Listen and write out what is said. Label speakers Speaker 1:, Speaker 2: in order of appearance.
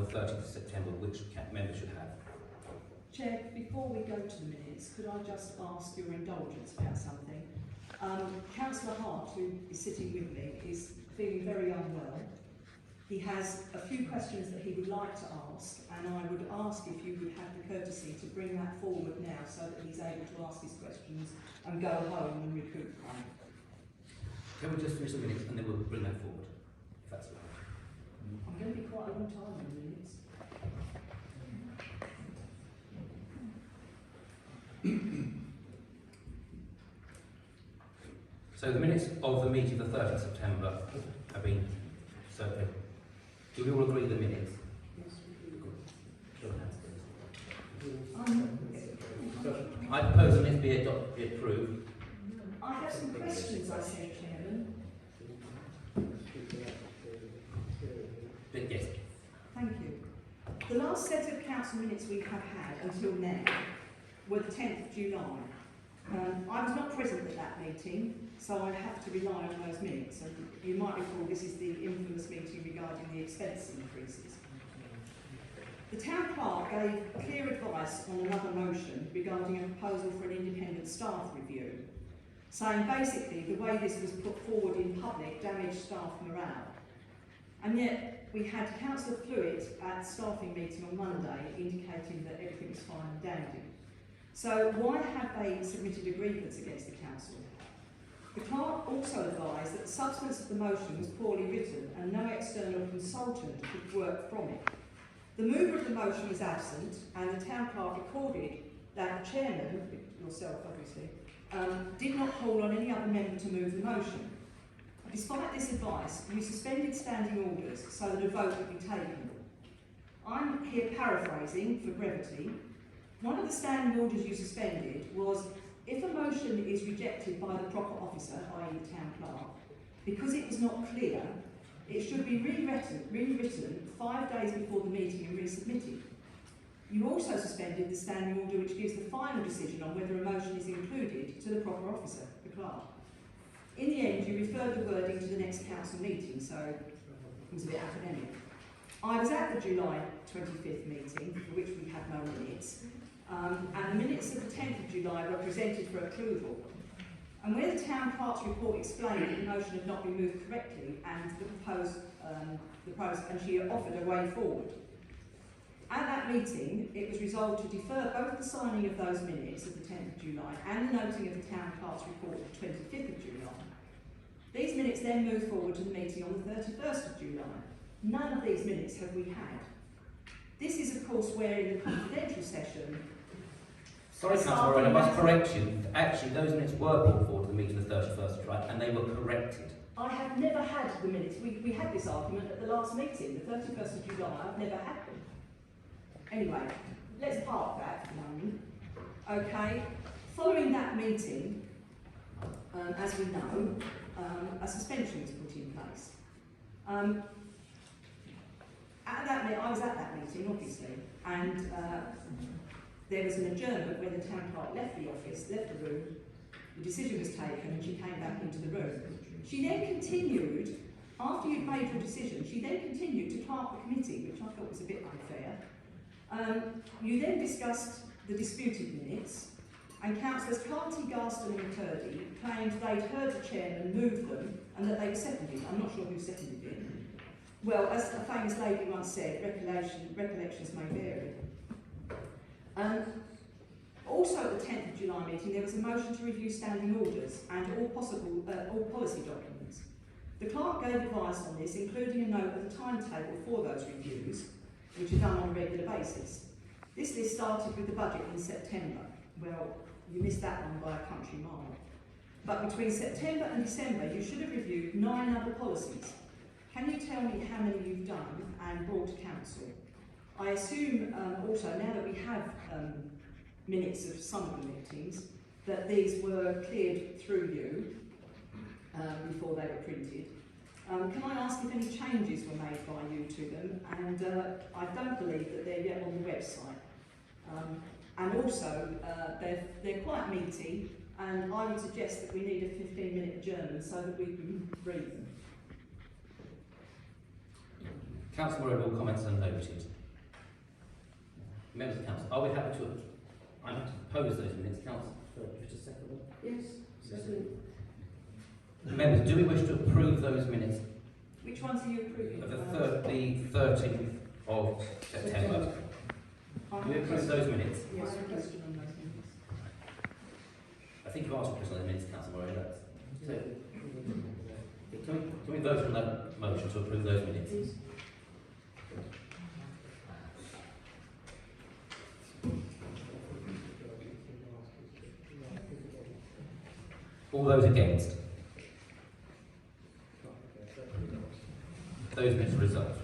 Speaker 1: the 30th of September, which members should have.
Speaker 2: Chair, before we go to the minutes, could I just ask your indulgence about something? Councillor Hart, who is sitting with me, is feeling very unwell. He has a few questions that he would like to ask, and I would ask if you would have the courtesy to bring that forward now so that he's able to ask his questions and go home and recuperate.
Speaker 1: Can we just finish the minutes and then we'll bring that forward, if that's all right?
Speaker 2: I'm going to be quite a long time in the minutes.
Speaker 1: So the minutes of the meeting of the 30th of September have been circulated. Do we all agree the minutes?
Speaker 2: Yes,
Speaker 1: I propose the minutes be approved.
Speaker 2: I have some questions, I said, Chairman.
Speaker 1: Yes.
Speaker 2: Thank you. The last set of council minutes we have had until now were the 10th of July. I was not present at that meeting, so I have to rely on those minutes. And you might recall this is the infamous meeting regarding the expense increases. The town clerk gave clear advice on another motion regarding a proposal for an independent staff review, saying basically the way this was put forward in public damaged staff morale. And yet we had Councillor Fluitt at staffing meeting on Monday indicating that everything was fine and dandy. So why have they submitted a grievance against the council? The clerk also advised that the substance of the motion was poorly written and no external consultant could work from it. The mover of the motion was absent and the town clerk recorded that the chairman, yourself obviously, did not call on any other member to move the motion. Despite this advice, you suspended standing orders so that a vote would be taken. I'm here paraphrasing for brevity. One of the standing orders you suspended was if a motion is rejected by the proper officer, i.e. the town clerk, because it was not clear, it should be rewritten 5 days before the meeting and resubmitted. You also suspended the standing order which gives the final decision on whether a motion is included to the proper officer, the clerk. In the end, you referred the wording to the next council meeting, so it was a bit academic. I was at the July 25th meeting, for which we had no minutes, and the minutes of the 10th of July were presented for approval. And where the town clerk's report explained that the motion had not been moved correctly and and she offered a way forward. At that meeting, it was resolved to defer both the signing of those minutes of the 10th of July and the noting of the town clerk's report of the 25th of July. These minutes then moved forward to the meeting on the 31st of July. None of these minutes have we had. This is, of course, where in the confidential session...
Speaker 1: Sorry, Councillor Rowan, I must correct you. Actually, those minutes were brought forward to the meeting of the 31st of July, and they were corrected.
Speaker 2: I have never had the minutes. We had this argument at the last meeting, the 31st of July. I've never had them. Anyway, let's park that for a moment. Okay, following that meeting, as we know, a suspension was put in place. I was at that meeting, obviously, and there was an adjournment where the town clerk left the office, left the room, the decision was taken, and she came back into the room. She then continued, after you'd made your decision, she then continued to clerk the committee, which I thought was a bit unfair. You then discussed the disputed minutes, and councillors Carty, Garston and McCurdy claimed they'd heard the chairman move them and that they were seconded. I'm not sure who seconded it. Well, as a famous lady once said, recollections may vary. Also at the 10th of July meeting, there was a motion to review standing orders and all policy documents. The clerk gave advice on this, including a note of the timetable for those reviews, which are done on a regular basis. This list started with the budget in September. Well, you missed that one by a country mile. But between September and December, you should have reviewed 9 other policies. Can you tell me how many you've done and brought to council? I assume also, now that we have minutes of some of the meetings, that these were cleared through you before they were printed. Can I ask if any changes were made by you to them? And I don't believe that they're yet on the website. And also, they're quite meaty, and I would suggest that we need a 15-minute adjournment so that we can read them.
Speaker 1: Councillor Moran, all comments are noted. Members of Council, are we happy to? I have to propose those minutes, Council. Just a second.
Speaker 2: Yes, certainly.
Speaker 1: Members, do we wish to approve those minutes
Speaker 2: Which ones are you approving?
Speaker 1: of the 13th of September? Do we approve those minutes?
Speaker 2: Yes, a question on those minutes.
Speaker 1: I think you've asked a question on the minutes, Councillor Moran. So, can we vote on that motion to approve those minutes?
Speaker 2: Please.
Speaker 1: All those against? Those minutes are resolved.